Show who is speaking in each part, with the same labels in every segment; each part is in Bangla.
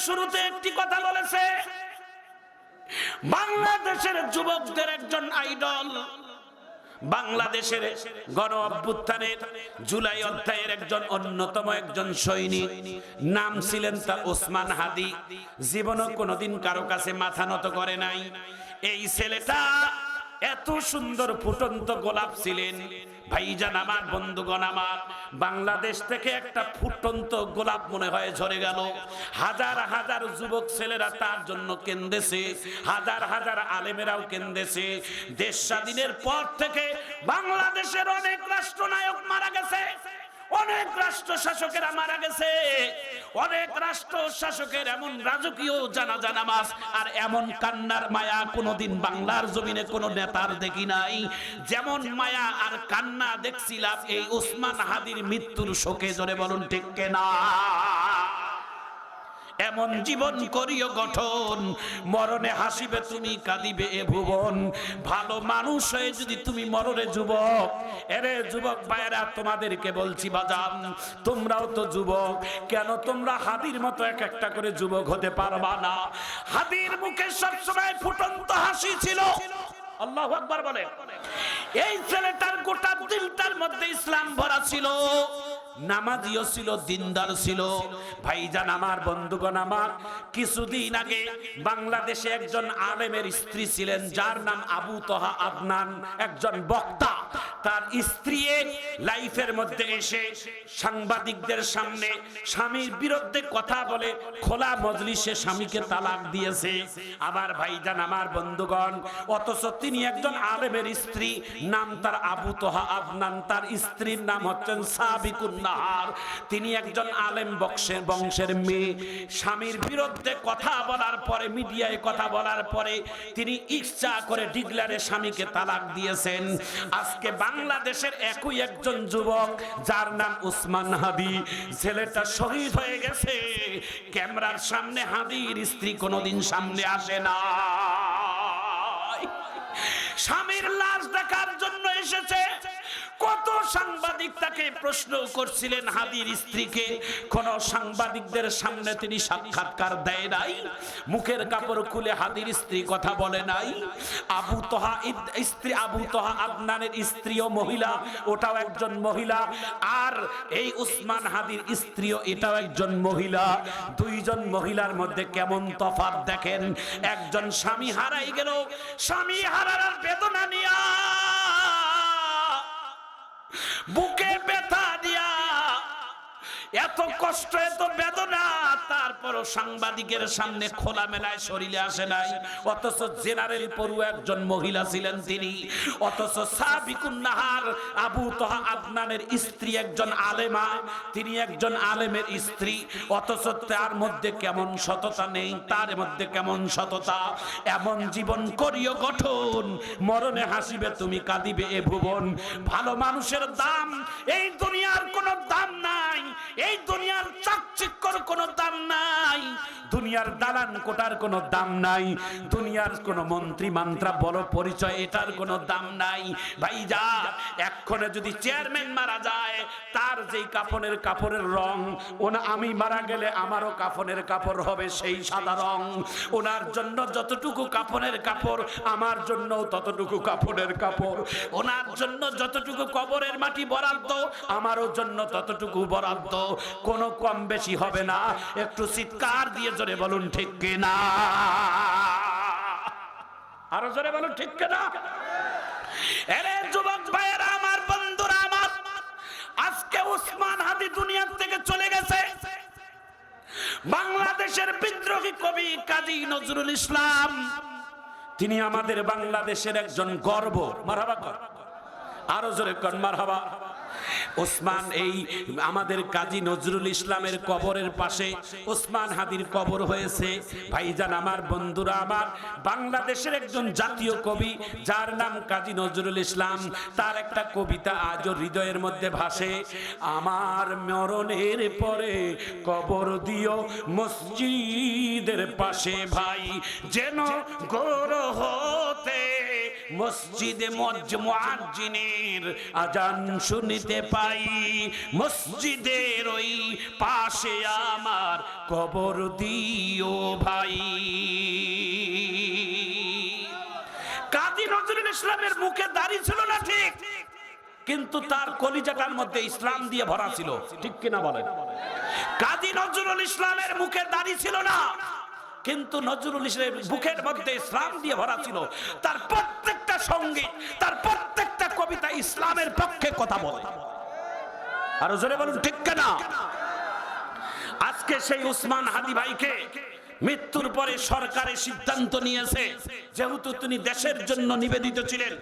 Speaker 1: শুরুতে একটি কথা বলেছে, বাংলাদেশের যুবকদের একজন আইডল, বাংলাদেশের গণ অভ্যুত্থানের জুলাই অধ্যায়ের একজন অন্যতম একজন সৈনিক, নাম ছিলেন তার ওসমান হাদি। জীবনও কোনোদিন কারো কাছে মাথা নত করে নাই। এই ছেলেটা এত সুন্দর ফুটন্ত গোলাপ ছিলেন। ভাইজান আমার, বন্ধুগণ আমার, বাংলাদেশ থেকে একটা ফুটন্ত গোলাপ মনে হয় ঝরে গেল। হাজার হাজার যুবক ছেলেরা তার জন্য কেন্দেছে, হাজার হাজার আলেমেরাও কেন্দেছে। দেশ স্বাধীনের পর থেকে বাংলাদেশের অনেক রাষ্ট্রনায়ক মারা গেছে, অনেক রাষ্ট্র শাসকেরা মারা গেছে, অনেক রাষ্ট্র শাসকের এমন রাজকীয় জানাজা নামাজ আর এমন কান্নার মায়া কোনোদিন বাংলার জমিনে কোনো নেতার দেখি নাই। যেমন মায়া আর কান্না দেখছিলাম এই ওসমান হাদির মৃত্যুর শোকে। জোরে বলুন ঠিক কিনা? এমন জীবন করিও গঠন, মরণে হাসিবে তুমি, কাঁদিবে এ ভুবন। ভালো মানুষ হয়ে যদি তুমি মরণে যুবক, এরে যুবক ভাইরা তোমাদেরকে বলছি বাজান, তোমরাও তো যুবক, কেন তোমরা হাদির মতো এক একটা করে যুবক হতে পারবা না? হাদির মুখে সবসময় ফুটন্ত হাসি ছিল। আল্লাহু আকবার বলে। এই ছেলেটার গোটা দিলটার মধ্যে ইসলাম ভরা ছিল, নামাজিও ছিল, দিনদার ছিল। ভাইজান আমার, বন্ধুগণ আমার, কিছুদিন আগে বাংলাদেশে একজন আলেমের স্ত্রী ছিলেন যার নাম আবু তহা আদনান, একজন বক্তা। তার স্ত্রী লাইফের মধ্যে এসে সাংবাদিকদের সামনে স্বামীর বিরুদ্ধে কথা বলে খোলা মজলিসে স্বামীকে তালাক দিয়েছে। আমার ভাইজান আমার, বন্ধুগণ, অথচ তিনি একজন আলেমের স্ত্রী, নাম তার আবু তহা আদনান, তার স্ত্রীর নাম হচ্ছেন সাবিকুন নাহার। তিনি একজন আলেম বংশের মেয়ে। স্বামীর বিরুদ্ধে কথা বলার পরে, মিডিয়ায় কথা বলার পরে তিনি ইচ্ছা করে ডিগলারে স্বামীকে তালাক দিয়েছেন। আজকে বাংলাদেশের একই একজন যুবক যার নাম ওসমান হাদি, ছেলেটা শহীদ হয়ে গেছে। ক্যামেরার সামনে হাদির স্ত্রী কোনোদিন সামনে আসে না, স্বামীর লাশ দেখার জন্য এসেছে। কত সাংবাদিক তাকে প্রশ্ন করছিলেন হাদির স্ত্রীকে, কোন সাংবাদিকদের সামনে তিনি সাক্ষাৎকার দেয় নাই, মুখের কাপড় খুলে হাদির স্ত্রী কথা বলে নাই। আবু তহা আদনানের স্ত্রীও মহিলা, ওটাও একজন মহিলা, আর এই ওসমান হাদির স্ত্রীও এটাও একজন মহিলা। দুইজন মহিলার মধ্যে কেমন তফাৎ দেখেন। একজন স্বামী হারাই গেল, স্বামী হারানোর বেদনা নিয়া, বুকে ব্যথা দিয়া, এত কষ্ট, এত বেদনা, তারপরও সাংবাদিকের সামনে খোলা মেলায় শরীরে আসে নাই। অথচ জেনারেল পড়ুয়া একজন মহিলা ছিলেন তিনি। অথচ সাবিকুন নাহার, আবু তহা আদনানের স্ত্রী, একজন আলেমা, তিনি একজন আলেমের স্ত্রী। অথচ তার মধ্যে কেমন সততা নেই, তার মধ্যে কেমন সততা। এমন জীবন করিও গঠন, মরণে হাসিবে তুমি, কাঁদিবে এ ভুবন। ভালো মানুষের দাম এই দুনিয়ার কোনো দাম নাই, এই দুনিয়ার চাকচিক্যর কোনো দাম নাই, দুনিয়ার দালান কোটার কোনো দাম নাই, দুনিয়ার কোনো মন্ত্রী মান্ত্রা বড় পরিচয় এটার কোনো দাম নাই। ভাইজা, এক্ষণে যদি চেয়ারম্যান মারা যায়, তার যেই কাপড়ের রং, আমি মারা গেলে আমারও কাফনের কাপড় হবে সেই সাদা রং। ওনার জন্য যতটুকু কাফনের কাপড়, আমার জন্য ততটুকু কাফনের কাপড়। ওনার জন্য যতটুকু কবরের মাটি বরাদ্দ, আমারও জন্য ততটুকু বরাদ্দ। কোনো কম বেশি হবে না। একটু চিৎকার দিয়ে জোরে বলুন ঠিক কিনা? আরো জোরে বলুন ঠিক কিনা? এরে যুবক ভাইয়েরা আমার, বন্ধুরা আমার, আজকে ওসমান হাদি দুনিয়ার থেকে চলে গেছে। বাংলাদেশের বিদ্রোহী কবি কাজী নজরুল ইসলাম, তিনি আমাদের বাংলাদেশের একজন গর্ব। মারহাবা কর, আরো জোরে কর মারহাবা। ওসমান, এই আমাদের কাজী নজরুল ইসলামের কবরের পাশে ওসমান হাদির কবর হয়েছে। ভাইজান আমার, বন্ধুরা আমার, বাংলাদেশের একজন জাতীয় কবি যার নাম কাজী নজরুল ইসলাম, তার একটা কবিতা আজও হৃদয়ের মধ্যে ভাসে। আমার মরণের পরে কবর দিও মসজিদের পাশে ভাই, যেন গোর হতে মসজিদে মুয়াজ্জিনের আজান শুনিতে পাই, মসজিদের ওই পাশে আমার কবর দিও ভাই। কাজী নজরুল ইসলামের মুখে দাড়ি ছিল না ঠিক, কিন্তু তার কলিজাটার মধ্যে ইসলাম দিয়ে ভরা ছিল, ঠিক কিনা বলেন? কাজী নজরুল ইসলামের মুখে দাড়ি ছিল না, কিন্তু নজরুল ইসলামের বুকের মধ্যে ইসলাম দিয়ে ভরা ছিল। তার প্রত্যেকটা সঙ্গীত, তার প্রত্যেকটা কবিতা ইসলামের পক্ষে কথা বলে। আর জোরে বলুন ঠিক কিনা? আজকে সেই উসমান হাদী ভাইকে মৃত্যুর পরে সরকারের সিদ্ধান্ত নিয়েছে, যেহেতু তিনি দেশের জন্য নিবেদিত ছিলেন,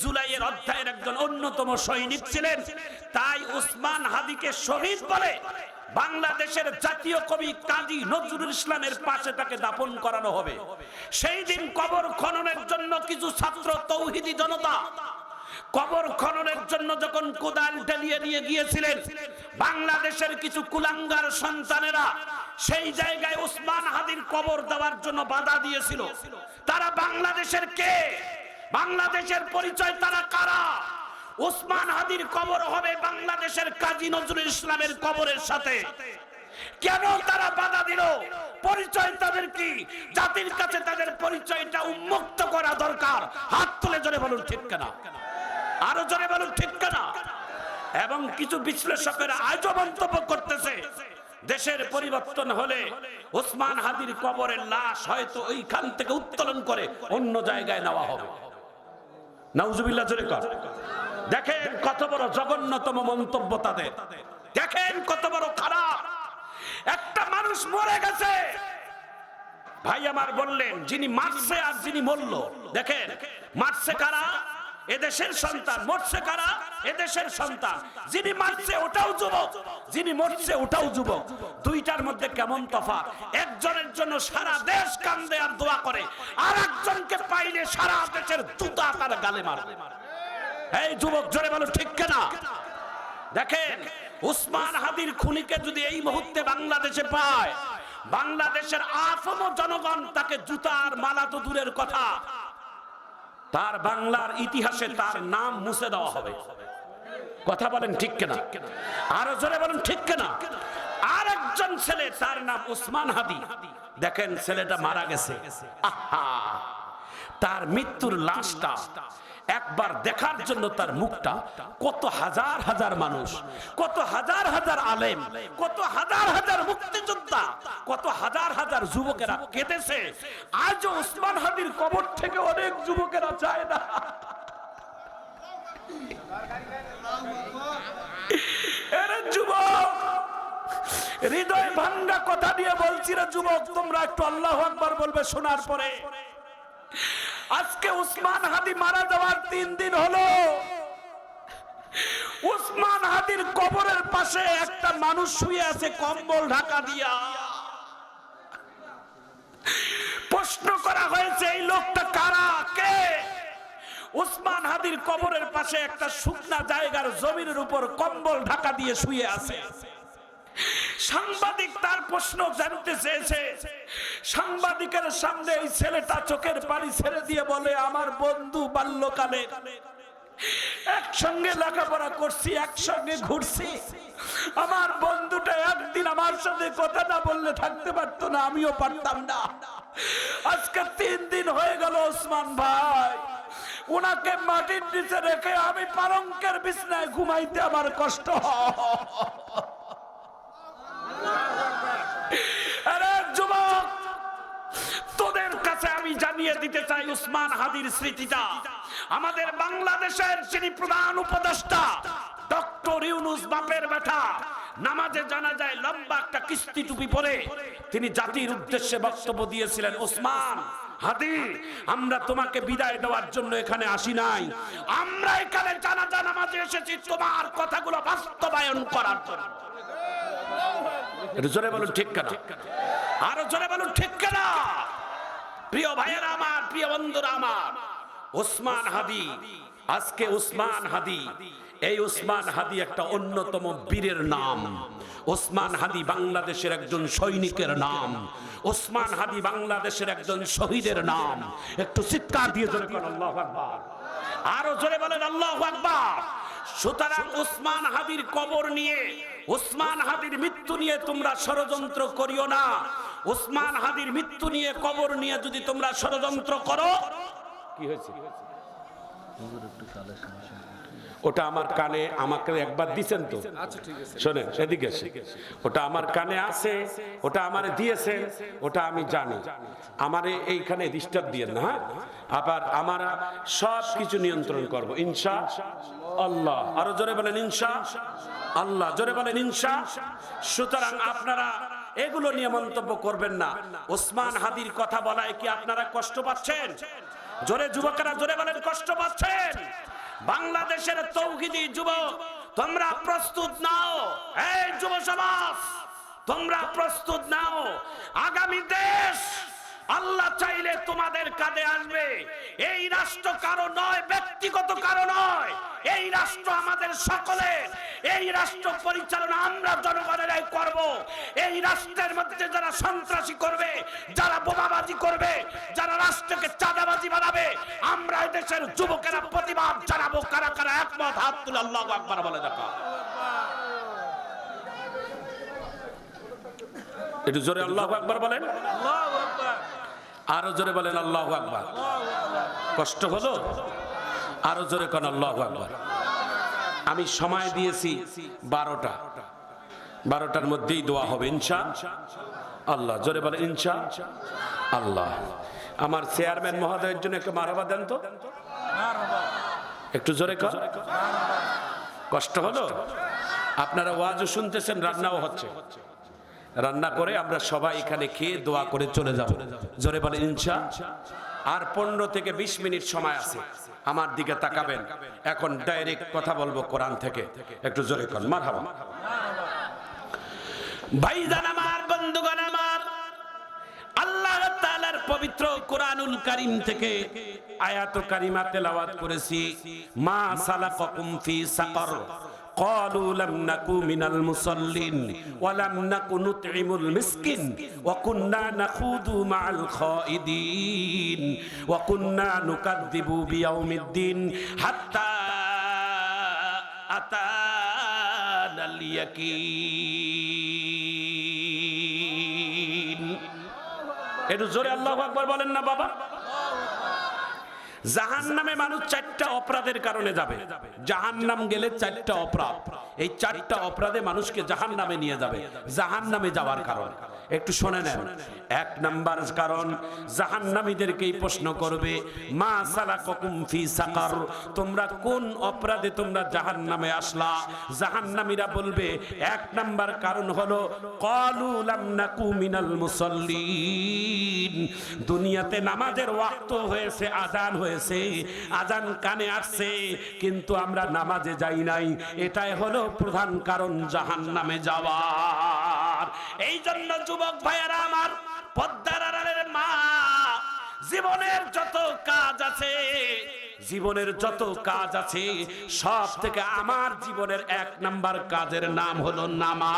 Speaker 1: জুলাইয়ের অধ্যায়ের একজন অন্যতম সৈনিক ছিলেন, তাই উসমান হাদীকে শহীদ বলে বাংলাদেশের জাতীয় কবি কাজী নজরুল ইসলামের পাশে তাকে দাফন করানো হবে। সেই দিন কবর খননের জন্য কিছু ছাত্র তৌহিদি জনতা কবর খননের জন্য যখন কোদাল ঢেলিয়ে নিয়ে গিয়েছিলেন, বাংলাদেশের কিছু কুলাঙ্গার সন্তানেরা সেই জায়গায় উসমান হাদীর কবর দেওয়ার জন্য বাধা দিয়েছিল। তারা বাংলাদেশের কে? বাংলাদেশের পরিচয় তারা কারা? উসমান হাদীর কবর হবে বাংলাদেশের কাজী নজরুল ইসলামের কবরের সাথে। কেন তারা বাধা দিল? পরিচয় তাদের কি? জাতির কাছে তাদের পরিচয়টা উন্মুক্ত করা দরকার। হাত তুলে জোরে বলুন ঠিক কিনা? আরো জোরে বলুন ঠিক কিনা? এবং কিছু বিশ্লেষকেরা আজও মন্তব্য করতেছে, দেশের পরিবর্তন হলে উসমান হাদীর কবরের লাশ হয়তো ওইখান থেকে উত্তোলন করে অন্য জায়গায় নেওয়া হবে। নাউজুবিল্লাহ জোরে কর। দেখেন কত বড় জঘন্যতম মন্তব্য তাদের, দেখেন কত বড় খারাপ। একটা মানুষ মরে গেছে, ভাই আমার বললেন, যিনি মারছে আর যিনি মরল, দেখেন মারছে কারা? এদেশের সন্তান। মরছে কারা? এদেশের সন্তান। যিনি মারছে ওটাও যুবক, যিনি মরছে ওটাও যুবক। দুইটার মধ্যে কেমন তফাৎ? একজনের জন্য সারা দেশ কান্দে আর দোয়া করে, আর একজনকে পাইলে সারা দেশের জুতা তার গালে মারে। এই যুবক জোরে বলো ঠিক কিনা? দেখেন উসমান হাদীর খুনিকে যদি এই মুহূর্তে বাংলাদেশে পায়, বাংলাদেশের আফম জনগণ তাকে জুতার মালা তো দূরের কথা, তার বাংলার ইতিহাসে তার নাম মুছে দেওয়া হবে। কথা বলেন ঠিক কিনা? আরো জোরে বলেন ঠিক কিনা? আর একজন ছেলে, তার নাম উসমান হাদী। দেখেন ছেলেটা মারা গেছে, আহা, তার মৃত্যুর লাশটা একবার দেখার জন্য তার মুখটা কত হাজার হাজার মানুষ, কত হাজার হাজার আলেম, কত হাজার হাজার মুক্তিযোদ্ধা, কত হাজার হাজার যুবকেরা কেঁদেছে। আজও উসমান হাদীর কবর থেকে অনেক যুবকেরা যায় না। এরে যুবক, হৃদয় ভাঙ্গা কথা দিয়ে বলছি রে যুবক, তোমরা একটু আল্লাহু আকবার বলবে শোনার পরে। আজকে উসমান হাদী মারা যাওয়ার 3 দিন হলো, উসমান হাদীর কবরের পাশে একটা মানুষ শুয়ে আছে কম্বল ঢাকা দিয়া। প্রশ্ন করা হয়েছে এই লোকটা কারা, কে? উসমান হাদীর কবরের পাশে একটা শুকনা জায়গার জমিনের উপর কম্বল ঢাকা দিয়ে শুয়ে আছে। সাংবাদিক তার প্রশ্ন জানতে চেয়েছে। সাংবাদিকের সামনে এই ছেলেটা চোখের পানি ছেড়ে দিয়ে বলে, আমার বন্ধু বাল্যকালে একসঙ্গে লেখাপড়া করছি, একসঙ্গে ঘুরছি, আমার বন্ধুটা একদিন আমার সাথে কথা না বললে থাকতে পারতো না, আমিও পারতাম না। আজকে 3 দিন হয়ে গেল ওসমান ভাই, ওনাকে মাটির নিচে রেখে আমি পালঙ্কের বিছানায় ঘুমাইতে আমার কষ্ট হয়। আরে যুবক, তোদের কাছে আমি জানিয়ে দিতে চাই, উসমান হাদীর স্মৃতিটা আমাদের বাংলাদেশের যিনি প্রধান উপদেষ্টা ডক্টর ইউনূস বাপের বেটা, নামাজে জানা যায় লম্বা একটা কিস্তি টুপি পরে তিনি জাতির উদ্দেশ্যে বক্তব্য দিয়েছিলেন, ওসমান হাদী, আমরা তোমাকে বিদায় দেওয়ার জন্য এখানে আসি নাই, আমরা এখানে জানাজা নামাজে এসেছি তোমার কথাগুলো বাস্তবায়ন করার জন্য। জোরে বলুন ঠিক কিনা? আরো জোরে বলুন ঠিক কিনা? প্রিয় ভাইয়েরা আমার, প্রিয় বন্ধুরা আমার, উসমান হাদী, আজকে উসমান হাদী এই ওসমান হাদি একটা অন্যতম বীরের নাম। ওসমান হাদি বাংলাদেশের একজন সৈনিকের নাম। ওসমান হাদি বাংলাদেশের একজন শহীদের নাম। একটু চিৎকার দিয়ে জোরে বলেন আল্লাহু আকবার, আরো জোরে বলেন আল্লাহু আকবার। সুতরাং ওসমান হাদির কবর নিয়ে, ওসমান হাদির মৃত্যু নিয়ে তোমরা ষড়যন্ত্র করিও না। ওসমান হাদির মৃত্যু নিয়ে, কবর নিয়ে যদি তোমরা ষড়যন্ত্র করো, কি হয়েছে? ওটা আমার কানে, আমাকে একবার দিছেন তো, শোনেন এদিকে এসে, ওটা আমার কানে আছে, ওটা আমারে দিয়েছেন, ওটা আমি জানি। আমারে এইখানে ডিস্টার্ব দিয়েন না, হ্যাঁ? আবার আমরা সব কিছু নিয়ন্ত্রণ করব ইনশাআল্লাহ। আরো জোরে বলেন ইনশাআল্লাহ, জোরে বলেন ইনশাআল্লাহ। সুতরাং আপনারা এগুলো নিয়ে মন্তব্য করবেন না। ওসমান হাদির কথা বলায় কি আপনারা কষ্ট পাচ্ছেন? জোরে যুবকেরা জোরে বলেন, কষ্ট পাচ্ছেন? বাংলাদেশের তৌহিদি যুবক, তোমরা প্রস্তুত নাও। এই যুব সমাজ, তোমরা প্রস্তুত নাও। আগামী দেশ আল্লাহ চাইলে তোমাদের কাঁধে আসবে। এই রাষ্ট্র কারো নয়, ব্যক্তিগত কারো নয়, এই রাষ্ট্র আমাদের সকলের। এই রাষ্ট্র পরিচালনা আমরা জনগণেরাই করব। এই রাষ্ট্রের মধ্যে যারা সন্ত্রাসী করবে, যারা বোমাবাজি করবে, যারা রাষ্ট্রকে চাঁদাবাজি বানাবে, আমরা এই দেশের যুবকেরা প্রতিবাদ জানাবো। কারা কারা একমত হাত তুলে আল্লাহু আকবার বলে দেখা। একটু জোরে আল্লাহু আকবার বলেন, আরো জোরে বলেন আল্লাহু আকবার। কষ্ট হলো? আরো জোরে কোন আল্লাহু আকবার। আমি সময় দিয়েছি 12টা, 12টার মধ্যেই দোয়া হবে ইনশাআল্লাহ। জোরে বলেন ইনশাআল্লাহ। আমার চেয়ারম্যান মহোদয়ের জন্য একটু মারহাবা দেন তো, একটু জোরে কর। কষ্ট হলো? আপনারা ওয়াজও শুনতেছেন, রান্নাও হচ্ছে। রান্না করে আমরা সবাই এখানে খেয়ে দোয়া করে চলে যাব। জোরে বলেন ইনশাআল্লাহ। আর 15 থেকে 20 মিনিট সময় আছে। আমার দিকে তাকাবেন, এখন ডাইরেক্ট কথা বলবো কোরআন থেকে। একটু জোরে কর মারহাবা। ভাইজান আমার, বন্ধুগণ আমার, আল্লাহ তাআলার পবিত্র কোরআনুল কারীম থেকে আয়াত কারিমা তেলাওয়াত করেছি। মা সালাকাকুম ফি সাকার قالوا لم نكن من المصلين ولم نكن نطعم المسكين وكنا نخوض مع الخائضين وكنا نكذب بيوم الدين حتى أتانا اليقين। একটু জোরে আল্লাহু আকবার বলেন না বাবা। জাহান্নামে মানুষ 4টা অপরাধের কারণে যাবে। জাহান্নাম গেলে 4টা অপরাধ, এই 4টা অপরাধে মানুষকে জাহান্নামে নিয়ে যাবে। জাহান্নামে যাওয়ার কারণ একটু শুনে নেন। 1 নাম্বার কারণ, জাহান্নামীদেরকেই প্রশ্ন করবে মা সালাকাকুম ফি সাকার, তোমরা কোন অপরাধে তোমরা জাহান্নামে আসলা? জাহান্নামীরা বলবে 1 নাম্বার কারণ হলো ক্বালু লাম নাকু মিনাল মুসাল্লিন, দুনিয়াতে নামাজের ওয়াক্ত হয়েছে, আযান হয়েছে, আযান কানে আসছে, কিন্তু আমরা নামাজে যাই নাই। এটাই হলো প্রধান কারণ জাহান্নামে যাওয়ার। এই জন্য যুবক ভাইয়েরা আমার, পদ্মার আড়ালের মা, জীবনের যত কাজ আছে, জীবনের যত কাজ আছে, সব থেকে আমার জীবনের 1 নাম্বার কাজের নাম হলো নামাজ।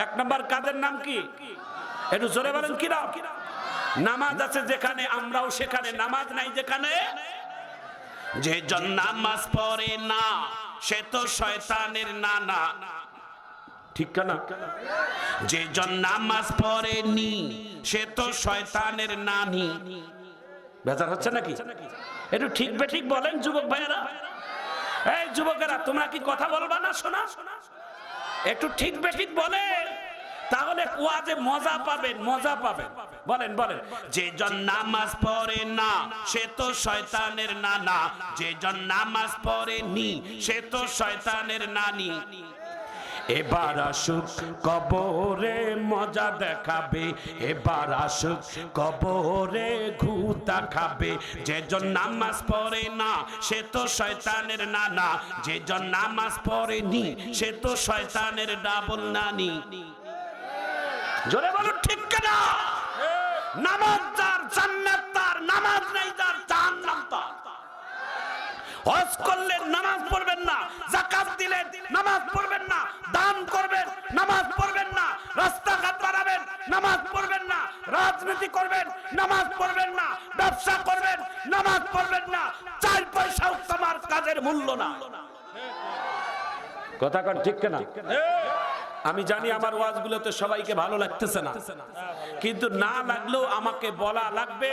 Speaker 1: 1 নাম্বার কাজের নাম কি? একটু জোরে বলেন কি নাম? নামাজ আছে যেখানে, আমরাও সেখানে। নামাজ নাই যেখানে, যে জন নামাজ পড়ে না সে তো শয়তানের নানা, ঠিক না? যে জন নামাজ পড়েনি সে তো শয়তানের নানি। বেজার হচ্ছে নাকি? একটু ঠিক বেঠিক বলেন যুবক ভাইয়েরা। এই যুবকেরা, তোমরা কি কথা বলবা না? শোনা, একটু ঠিক বেঠিক বলেন, তাহলে ওয়াজে মজা পাবেন, মজা পাবেন। বলেন বলেন। যে জন নামাজ পড়ে না সে তো শয়তানের নানা, যে জন নামাজ পড়েনি সে তো শয়তানের নানি। এবার আসুক কবরে মজা দেখাবে, এবার আসুক কবরে ঘুতা খাবে। যে জন নামাজ পড়ে না সে তো শয়তানের নানা, যে জন নামাজ পড়েনি সে তো শয়তানের ডাবল নানি। জোরে বলো ঠিক কিনা? নামাজ যার জান্নাত তার, নামাজ নাই যার জাহান্নাম তার। হজ করলেন নামাজ পড়বেন না, যাকাত দিলেন নামাজ পড়বেন না, দান করবেন নামাজ পড়বেন না, রাস্তাঘাট বানাবেন নামাজ পড়বেন না, রাজনীতি করবেন নামাজ পড়বেন না, ব্যবসা করবেন নামাজ পড়বেন না, 4 পয়সাও তোমার কাজের মূল্য না। কথা কোন ঠিক কিনা? আমি জানি আমার ওয়াজগুলোতে সবাইকে ভালো লাগতেছে না, কিন্তু না লাগলেও আমাকে বলা লাগবে,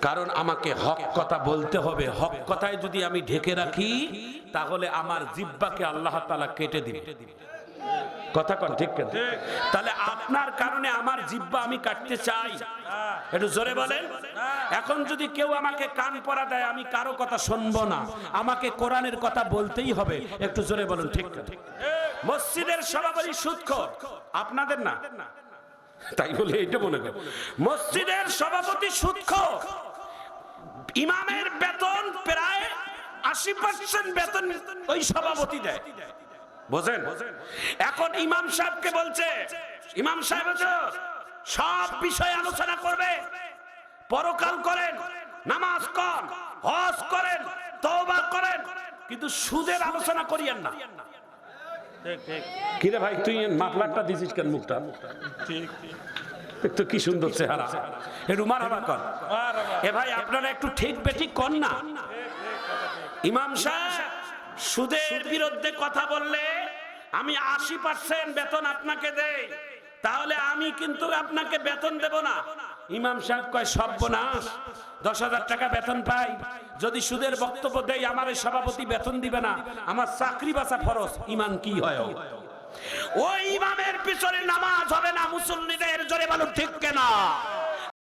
Speaker 1: কারণ আমাকে হক কথা বলতে হবে। হক কথায় যদি আমি ঢেকে রাখি তাহলে আমার জিহ্বাকে আল্লাহ তাআলা কেটে দিবে। কথা কোন ঠিক কিনা? তাহলে আপনার কারণে আমার জিহ্বা আমি কাটতে চাই, একটু জোরে বলেন। এখন যদি কেউ আমাকে কান পরা দেয়, আমি কারো কথা শুনবো না, আমাকে কোরআনের কথা বলতেই হবে। একটু জোরে বলেন ঠিক কিনা? মসজিদের সভাপতি সুদখোর, আপনাদের না, তাই বলে এটা মনে করেন মসজিদের সভাপতি সুদখোর। ইমামের বেতন প্রায় 80% বেতন ওই সভাপতি দেয়, বুঝেন? এখন ইমাম সাহেবকে বলছে, ইমাম সাহেব সব বিষয়ে আলোচনা করবে, পরকাল করেন, নামাজ করেন, হজ করেন, তওবা করেন, কিন্তু সুদের আলোচনা করিয়েন না। কিরে ভাই তুই মাফলারটা দিছিস কেন মুখটা? তো কি সুন্দর চেহারা, একটু মারহাবা কর। এ ভাই আপনারা একটু ঠিক বেঠিক কর না। ইমাম সাহেব সুদের বিরুদ্ধে কথা বললে আমি 80% বেতন আপনাকে দেই, তাহলে আমি কিন্তু আপনাকে বেতন দেব না। ইমাম সাহেব কয় সর্বনাশ, 10,000 টাকা বেতন পাই, যদি সুদের বক্তব্য দেই আমার এই সভাপতি বেতন দিবে না, আমার চাকরি বাঁচা ফরজ। ইমান কি হয়? ওই ইমামের পিছনে নামাজ হবে না মুসল্লিদের, জোরে বলুন ঠিক কিনা?